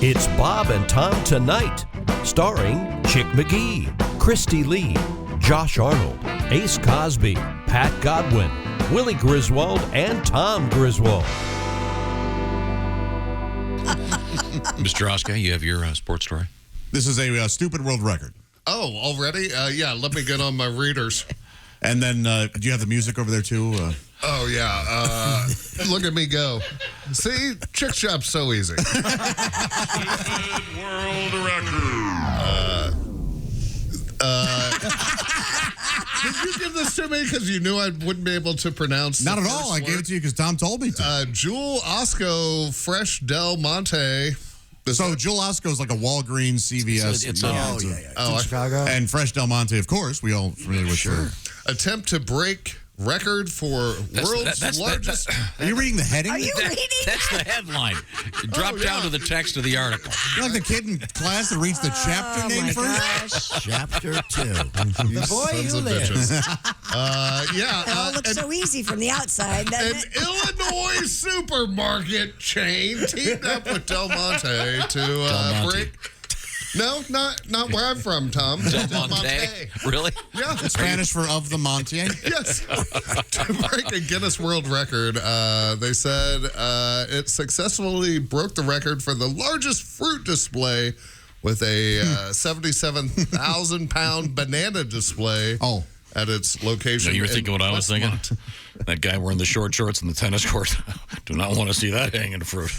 It's Bob and Tom Tonight, starring Chick McGee, Christy Lee, Josh Arnold, Ace Cosby, Pat Godwin, Willie Griswold, and Tom Griswold. Mr. Oska, you have your sports story? This is a stupid world record. Oh, already? Yeah, let me get on my readers. And then, do you have the music over there, too? Oh, yeah. Look at me go. See? Chick shop's so easy. World record. Did you give this to me because you knew I wouldn't be able to pronounce Not the at first all. I word? gave it to you because Tom told me to. Jewel Osco Fresh Del Monte. So Jewel Osco is like a Walgreens, CVS. It's Chicago. And Fresh Del Monte, of course, we all familiar with her. Attempt to break record for world's largest. Are you reading the heading? Are you reading? That's the headline. Drop down to the text of the article. You're like the kid in class that reads the chapter name first? Gosh. Chapter 2. Boy, Sons you of live. bitches. It all looks so easy from the outside, An doesn't it? Illinois supermarket chain teamed up with Del Monte to break. No, not where I'm from, Tom. Del Monte? Really? Yeah. Spanish for of the Monte. Yes. To break a Guinness World Record, they said it successfully broke the record for the largest fruit display with a 77,000-pound banana display at its location. So you're thinking what I was thinking? That guy wearing the short shorts in the tennis court. Do not want to see that hanging fruit.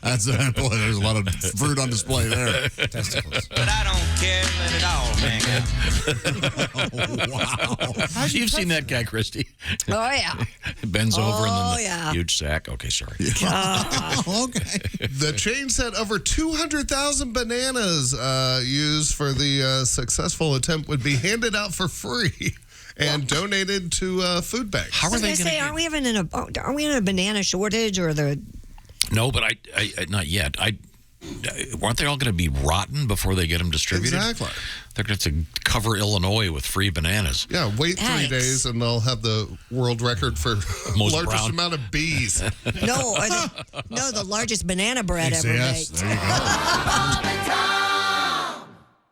That's boy, there's a lot of fruit on display there. Testicles. But I don't care, let it all hang out. Wow. You've seen that guy, Christy. Oh, yeah. Bends over and then the yeah. huge sack. Okay, sorry. Okay. The chain said over 200,000 bananas used for the successful attempt would be handed out for free and donated to food banks. How I are was they going to going say, to... aren't we in a banana shortage or the... No, but I not yet. Aren't they all going to be rotten before they get them distributed? Exactly. They're going to have to cover Illinois with free bananas. Yeah, wait 3 Yikes. days and they'll have the world record for Most largest brown. amount of bees. the largest banana bread ever Yes, baked. there you go.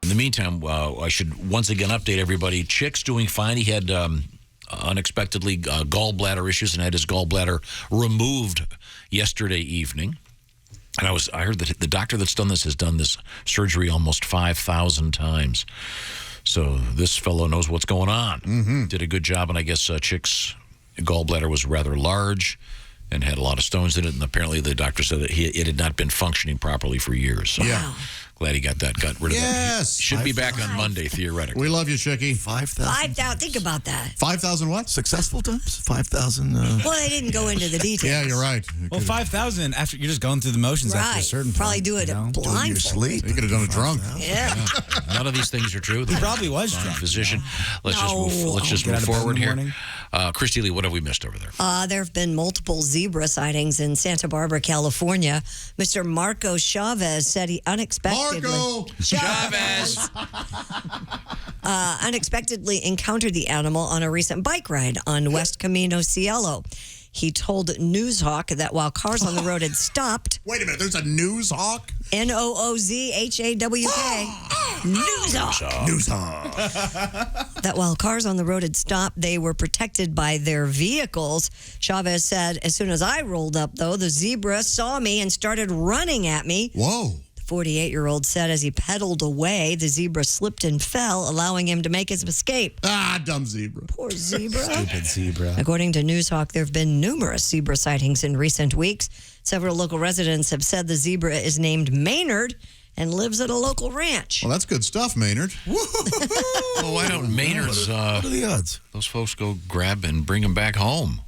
In the meantime, I should once again update everybody. Chick's doing fine. He had unexpectedly gallbladder issues and had his gallbladder removed yesterday evening. And I heard that the doctor that's done this has done this surgery almost 5,000 times. So this fellow knows what's going on. Mm-hmm. Did a good job, and I guess Chick's gallbladder was rather large and had a lot of stones in it, and apparently the doctor said that it had not been functioning properly for years. So glad he got rid of that. Yes. Should be back on Monday, theoretically. We love you, Chicky. 5,000. 5,000. Think about that. 5,000 what? Successful times? 5,000. Well, they didn't go into the details. Yeah, you're right. Well, 5,000 after you're just going through the motions after a Right. certain Probably point, do it you know? Your blindfold. sleep. You could have done it drunk. Yeah. None of these things are true. He probably was drunk. Physician. Let's No. just Get move out of bed in forward the here. morning. Christy Lee, what have we missed over there? There have been multiple zebra sightings in Santa Barbara, California. Mr. Marco Chavez said he unexpectedly... Marco! Chavez! unexpectedly encountered the animal on a recent bike ride on West Camino Cielo. He told Newshawk that while cars on the road had stopped... Wait a minute, there's a news hawk? Noozhawk. Newshawk. News hawk. That while cars on the road had stopped, they were protected by their vehicles. Chavez said, as soon as I rolled up, though, the zebra saw me and started running at me. Whoa. The 48-year-old said as he pedaled away, the zebra slipped and fell, allowing him to make his escape. Ah, dumb zebra. Poor zebra. Stupid zebra. According to Newshawk, there have been numerous zebra sightings in recent weeks. Several local residents have said the zebra is named Maynard and lives at a local ranch. Well, that's good stuff, Maynard. Well, why don't Maynard's, What are the odds? those folks go grab and bring him back home?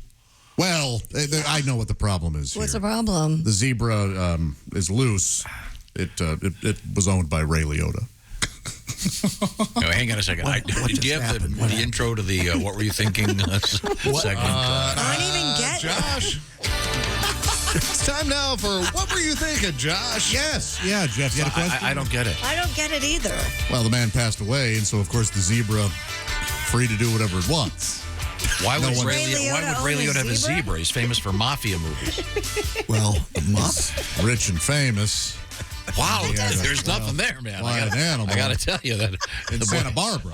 Well, I know what the problem is What's here. the problem? The zebra is loose. It was owned by Ray Liotta. No, hang on a second. Did you have the intro to the What Were You Thinking segment? I don't even get Josh. It's time now for What Were You Thinking, Josh? Yes. Yeah, Jeff, you had a question? I don't get it. I don't get it either. Well, the man passed away, and so, of course, the zebra free to do whatever it wants. Why would Ray Ray Liotta have a zebra? zebra? He's famous for mafia movies. Well, the muff. Rich and famous. Wow, Yeah, there's nothing there, man. Wild animal. I got to tell you that In Santa Barbara.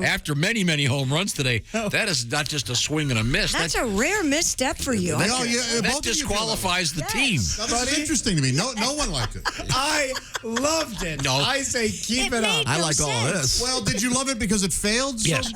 After many home runs today, that is not just a swing and a miss. That's a rare misstep for you. They I all- guess. yeah, that both of you feel disqualifies the team. That was interesting to me. No one liked it. I loved it. No. I say keep It it, made up. I no like all of sense. this. Well, did you love it because it failed? Yes.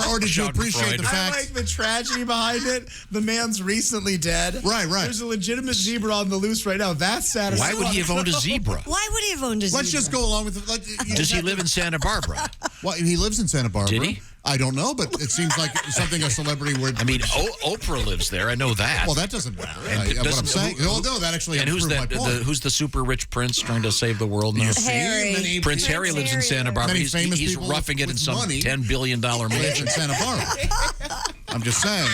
Or did you appreciate Schadenfreude. the I fact? like the tragedy behind it. The man's recently dead. Right. There's a legitimate zebra on the loose right now. That's Why satisfying. would he have owned a zebra? Why would he have owned a zebra? Let's just go along with it. Does he live in Santa Barbara? Well, he lives in Santa Barbara. Did he? I don't know, but it seems like something a celebrity would. I mean, Oprah lives there. I know that. well, that doesn't matter. And What I'm doesn't- saying. who- Well, no, that actually and who's proved that? my point. Who's the super rich prince trying to save the world now? You see? Harry. Many- Prince Harry lives in Santa Barbara. Many He's famous he's people roughing it in with some money $10 billion lives in mansion. Santa Barbara. I'm just saying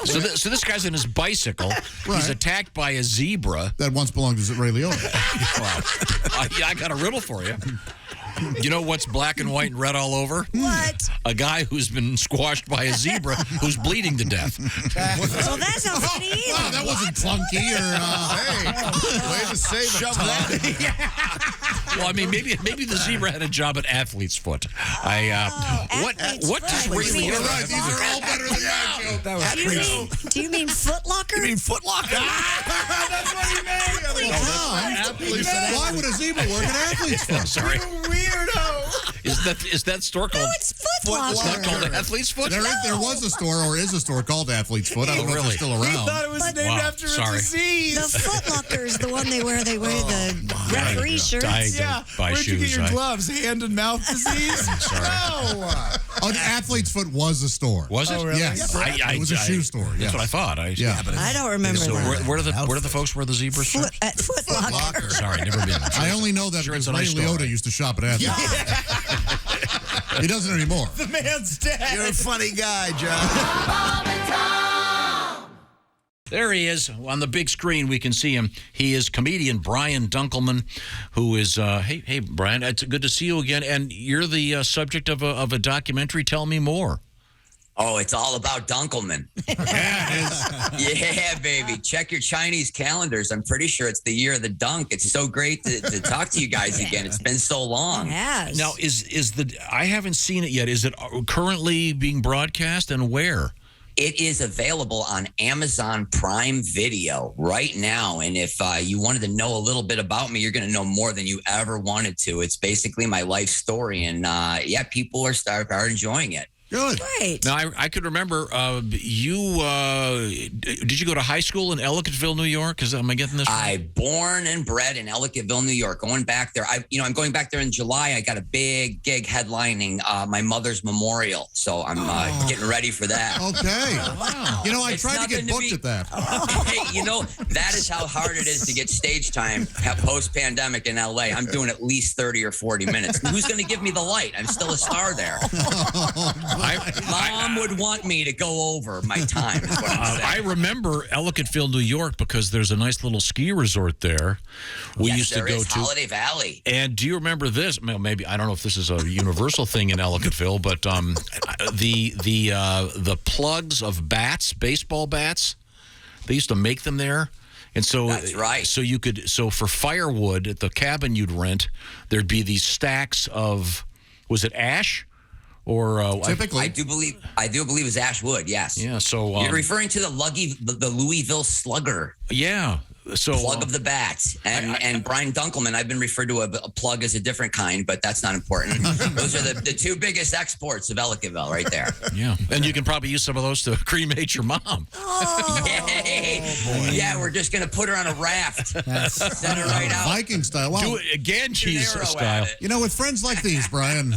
So this guy's on his bicycle. He's Right. attacked by a zebra. that once belonged to Ray Liotta. Yeah, I got a riddle for you. You know what's black and white and red all over? What? A guy who's been squashed by a zebra who's bleeding to death. So that's not funny either. Wow, that wasn't clunky or. Hey, way to save it, Tom. Well, I mean, maybe the zebra had a job at Athlete's Foot. What Athlete's does Foot. Ray You mean- Liotta Right, these are all better than that joke. That was Do you mean Foot Locker? You mean Foot Locker? That's what he meant. Why would a zebra work at Athlete's Foot? Sorry, Weirdo. is that store called? No, it's Foot Locker. It's not called Athlete's Foot. There was a store or is a store called Athlete's Foot. I don't know if really? it's still He around. thought it was But- named Wow, after sorry. a disease. The Foot Locker is the one they wear. They wear the referee shirts. I don't Yeah. buy Where'd you get shoes. your gloves? Hand and mouth disease? No. An Athlete's Foot was a store. Was it? Oh, really? Yes. I- It was a shoe store. That's Yes. what I thought. Yeah. I don't remember So that. where do the folks wear the zebra Foot, shirts? at Foot Locker. Sorry, never been. I only know that Sure, it's because a Ray nice store, Liotta right? used to shop at Athlete's. He doesn't anymore. The man's dead. You're a funny guy, John. There he is on the big screen. We can see him. He is comedian Brian Dunkleman, who is. Hey, Brian. It's good to see you again. And you're the subject of a documentary. Tell me more. Oh, it's all about Dunkleman. Yeah, baby. Check your Chinese calendars. I'm pretty sure it's the year of the dunk. It's so great to talk to you guys again. It's been so long. Yes. Now, is the? I haven't seen it yet. Is it currently being broadcast, and where? It is available on Amazon Prime Video right now. And if you wanted to know a little bit about me, you're going to know more than you ever wanted to. It's basically my life story. And yeah, people are enjoying it. Good. Great. Now, I could remember you. Did you go to high school in Ellicottville, New York? Am I getting this right? I born and bred in Ellicottville, New York. Going back there, I'm going back there in July. I got a big gig headlining my mother's memorial, so I'm getting ready for that. Okay. You know, I It's tried to get nothing to booked be- at that. Hey, you know, that is how hard it is to get stage time post-pandemic in LA. I'm doing at least 30 or 40 minutes. Who's going to give me the light? I'm still a star there. Mom would want me to go over my time, is what I'm I saying. remember Ellicottville, New York, because there's a nice little ski resort there. We Yes, used to there go is to. Holiday Valley. And do you remember this? Well, maybe I don't know if this is a universal thing in Ellicottville, but the plugs of bats, baseball bats, they used to make them there. And so That's right. So for firewood at the cabin you'd rent, there'd be these stacks of, was it ash? Or Typically. I do believe it's Ashwood. Yes. yeah, so You're referring to the Louisville Slugger yeah. So plug of the bats, and Brian Dunkleman. I've been referred to a plug as a different kind, but that's not important. Those are the two biggest exports of Ellicottville, right there. yeah, and you can probably use some of those to cremate your mom. Yay! Yeah, we're just gonna put her on a raft, send her right out. Viking style. Wow. Do it again, Jesus Arrow at style. it. You know, with friends like these, Brian.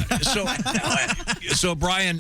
So Brian,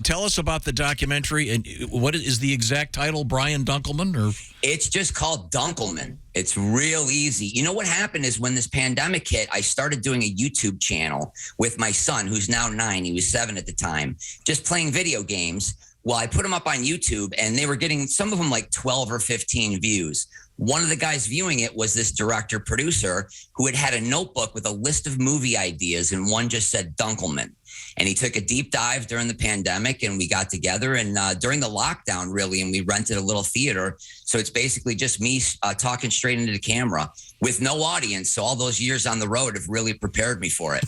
tell us about the documentary and what is the exact title? Brian Dunkleman, or It's just called Dunkleman. It's real easy. You know what happened is when this pandemic hit, I started doing a YouTube channel with my son, who's now 9. He was 7 at the time, just playing video games. Well, I put them up on YouTube, and they were getting some of them like 12 or 15 views. One of the guys viewing it was this director-producer who had a notebook with a list of movie ideas, and one just said Dunkleman. And he took a deep dive during the pandemic, and we got together and during the lockdown, really, and we rented a little theater. So it's basically just me talking straight into the camera with no audience. So all those years on the road have really prepared me for it.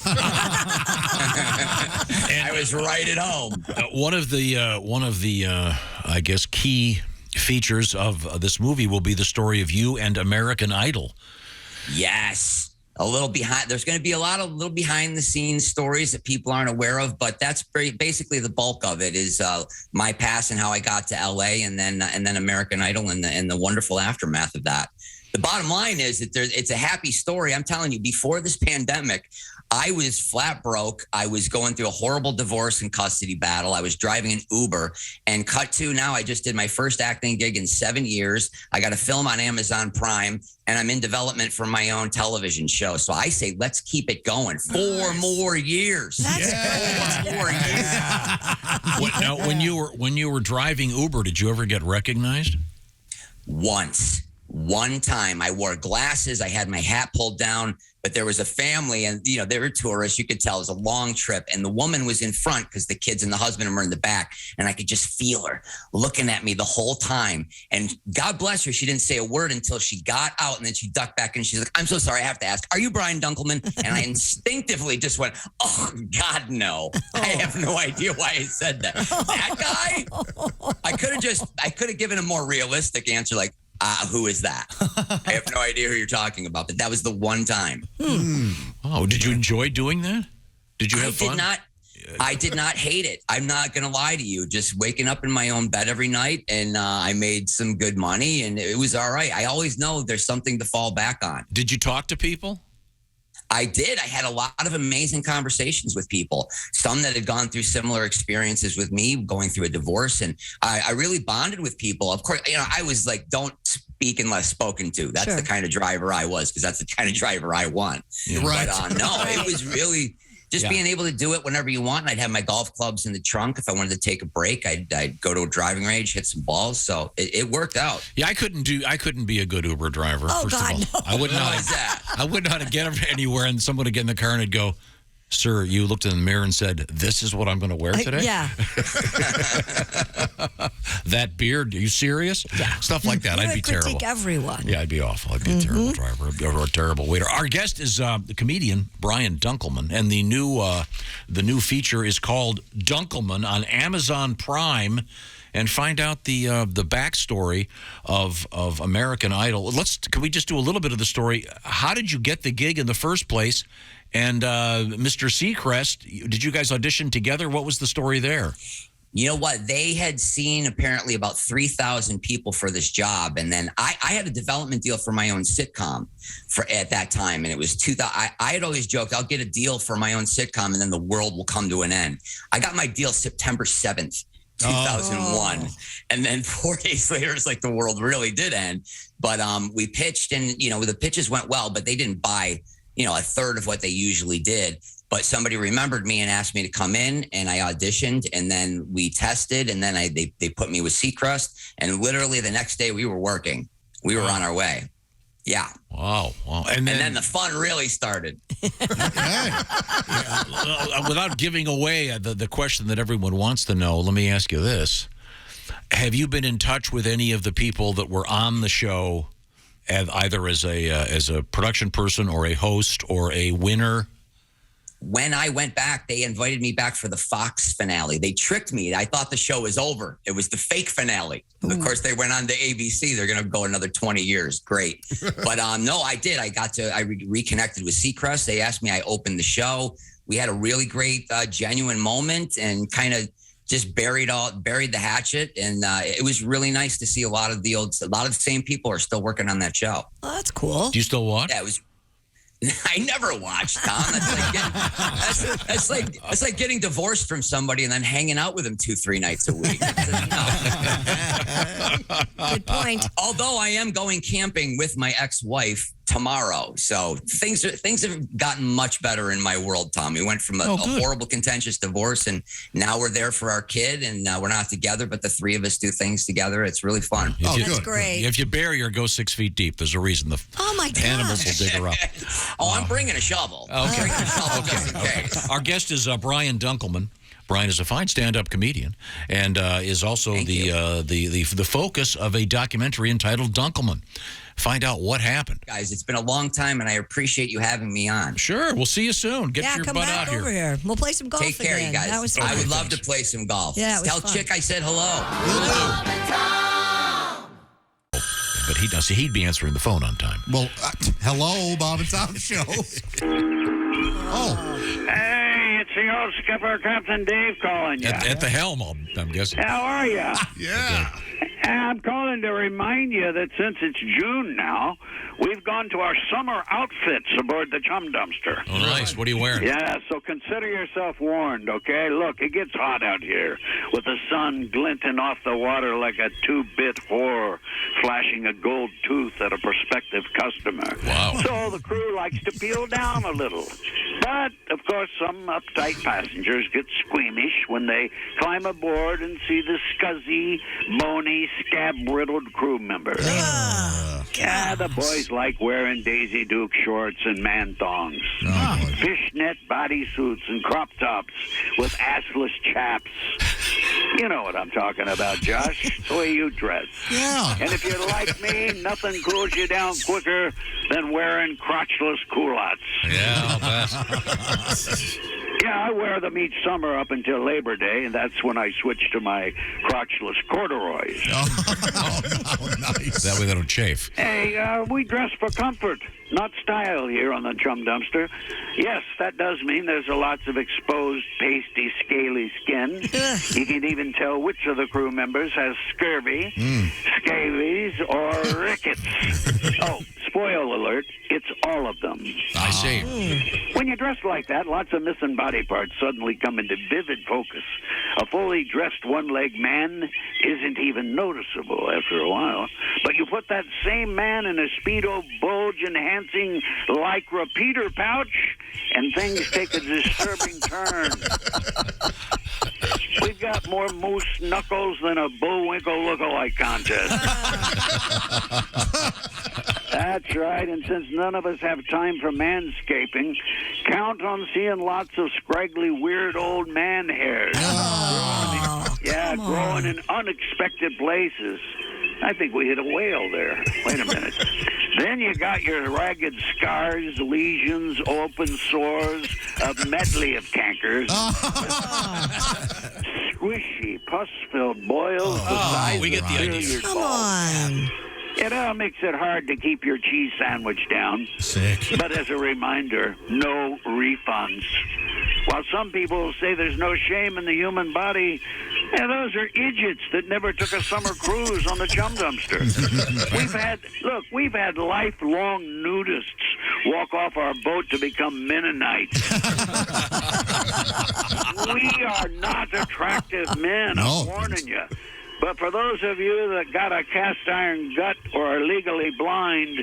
I was right at home. One of the I guess key features of this movie will be the story of you and American Idol. Yes. A little behind. There's going to be a lot of little behind the scenes stories that people aren't aware of, but that's basically the bulk of it is my past and how I got to LA, and then American Idol and the wonderful aftermath of that. The bottom line is that it's a happy story. I'm telling you, before this pandemic, I was flat broke. I was going through a horrible divorce and custody battle. I was driving an Uber, and cut to now, I just did my first acting gig in 7 years. I got a film on Amazon Prime, and I'm in development for my own television show. So I say, let's keep it going. 4 more years. That's great. 4 more years. Now, when you were driving Uber, did you ever get recognized? Once. One time I wore glasses. I had my hat pulled down, but there was a family and, they were tourists. You could tell it was a long trip. And the woman was in front because the kids and the husband were in the back. And I could just feel her looking at me the whole time. And God bless her. She didn't say a word until she got out. And then she ducked back and she's like, I'm so sorry. I have to ask, are you Brian Dunkleman? And I instinctively just went, oh, God, no. I have no idea why I said that. That guy? I could have given a more realistic answer like, who is that? I have no idea who you're talking about, but that was the one time. Oh, did you enjoy doing that? Did you have fun? I did not hate it. I'm not going to lie to you. Just waking up in my own bed every night, and I made some good money, and it was all right. I always know there's something to fall back on. Did you talk to people? I did. I had a lot of amazing conversations with people, some that had gone through similar experiences with me, going through a divorce. And I really bonded with people. Of course, I was like, don't speak unless spoken to. That's the kind of driver I was, because that's the kind of driver I want. Yeah. Right. But no, it was really just being able to do it whenever you want. And I'd have my golf clubs in the trunk. If I wanted to take a break, I'd go to a driving range, hit some balls. So it worked out. Yeah, I couldn't be a good Uber driver. Oh, first God, of all. no. I wouldn't know. I wouldn't know how to get anywhere, and someone would get in the car and I'd go, sir, you looked in the mirror and said, this is what I'm going to wear today? Yeah. That beard, are you serious? Yeah. Stuff like that. I'd be terrible. Critique everyone. Yeah, I'd be awful. I'd be a terrible driver. I'd be a terrible waiter. Our guest is the comedian Brian Dunkleman, and the new feature is called Dunkleman on Amazon Prime. And find out the backstory of American Idol. Can we just do a little bit of the story? How did you get the gig in the first place? And Mr. Seacrest, did you guys audition together? What was the story there? You know what? They had seen apparently about 3,000 people for this job. And then I had a development deal for my own sitcom at that time. And it was 2000. I had always joked, I'll get a deal for my own sitcom and then the world will come to an end. I got my deal September 7th. 2001. And then 4 days later, it's like the world really did end. But we pitched and, the pitches went well, but they didn't buy, a third of what they usually did. But somebody remembered me and asked me to come in, and I auditioned, and then we tested, and then they put me with Seacrest. And literally the next day we were working. We were on our way. Yeah. Wow. And then the fun really started. Without giving away the question that everyone wants to know, let me ask you this. Have you been in touch with any of the people that were on the show, either as a production person or a host or a winner? When I went back, they invited me back for the Fox finale. They tricked me. I thought the show was over. It was the fake finale. Ooh. Of course, they went on to ABC. They're going to go another 20 years. Great. But no, I did. I reconnected with Seacrest. They asked me. I opened the show. We had a really great, genuine moment and kind of just buried the hatchet. And it was really nice to see a lot of the same people are still working on that show. Oh, that's cool. Do you still watch? Yeah, it was. I never watched, Tom. That's like getting divorced from somebody and then hanging out with them 2-3 nights a week. Good point. Although I am going camping with my ex-wife tomorrow, so things have gotten much better in my world, Tom. We went from a horrible, contentious divorce, and now we're there for our kid, and we're not together, but the three of us do things together. It's really fun. That's great. If you bury her, go 6 feet deep. There's a reason. Oh my God. Animals will dig her up. Oh, I'm bringing a shovel. Okay. Bringing a shovel just in case. Our guest is Brian Dunkleman. Brian is a fine stand-up comedian and is also the focus of a documentary entitled Dunkleman. Find out what happened. Guys, it's been a long time, and I appreciate you having me on. Sure, we'll see you soon. Get your come butt back out over here. We'll play some golf Take care, again. you guys. That was fun. I would love to play some golf. Yeah, it was Tell fun. Chick I said hello. But he'd be answering the phone on time. Well, hello, Bob and Tom show. Oh, Hey, it's the old skipper, Captain Dave, calling you. At the helm, I'm guessing. How are you? Yeah. I'm calling to remind you that since it's June now, we've gone to our summer outfits aboard the Chum Dumpster. Oh, nice. What are you wearing? Yeah, so consider yourself warned, okay? Look, it gets hot out here with the sun glinting off the water like a two-bit whore flashing a gold tooth at a prospective customer. Wow. So the crew likes to peel down a little. But, of course, some uptight passengers get squeamish when they climb aboard and see the scuzzy, bony, scab-riddled crew members. Yeah, the boys like wearing Daisy Duke shorts and man thongs, fishnet bodysuits and crop tops with assless chaps. You know what I'm talking about, Josh. The way you dress. yeah. And if you're like me, nothing cools you down quicker than wearing crotchless culottes. Yeah, I'll bet. Yeah, I wear them each summer up until Labor Day, and that's when I switch to my crotchless corduroys. Oh, nice. That way they don't chafe. Hey, we dress for comfort, not style here on the Chum Dumpster. Yes, that does mean there's a lots of exposed, pasty, scaly skin. You can even tell which of the crew members has scurvy, scabies, or rickets. Oh, spoil alert, it's all of them. I see. When you dress like that, lots of missing body parts suddenly come into vivid focus. A fully dressed one-legged man isn't even noticeable after a while. But you put that same man in a Speedo bulge-enhancing Lycra Peter pouch, and things take a disturbing turn. We've got more moose knuckles than a Bullwinkle look-alike contest. That's right, and since none of us have time for manscaping, count on seeing lots of scraggly, weird old man hairs. Growing in unexpected places. I think we hit a whale there. Wait a minute. Then you got your ragged scars, lesions, open sores, a medley of cankers. Squishy, pus-filled boils the size we get of the idea. billiard Come balls. on. It all makes it hard to keep your cheese sandwich down. Sick. But as a reminder, no refunds. While some people say there's no shame in the human body, those are idiots that never took a summer cruise on the Chum Dumpster. We've had lifelong nudists walk off our boat to become Mennonites. We are not attractive men, No. I'm warning you. But for those of you that got a cast iron gut or are legally blind,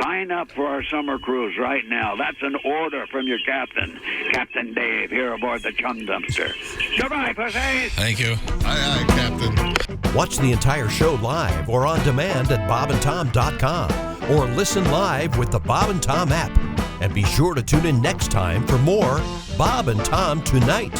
sign up for our summer cruise right now. That's an order from your captain, Captain Dave, here aboard the Chum Dumpster. Goodbye, pussies. Thank you. Aye, aye, Captain. Watch the entire show live or on demand at bobandtom.com or listen live with the Bob and Tom app. And be sure to tune in next time for more Bob and Tom Tonight.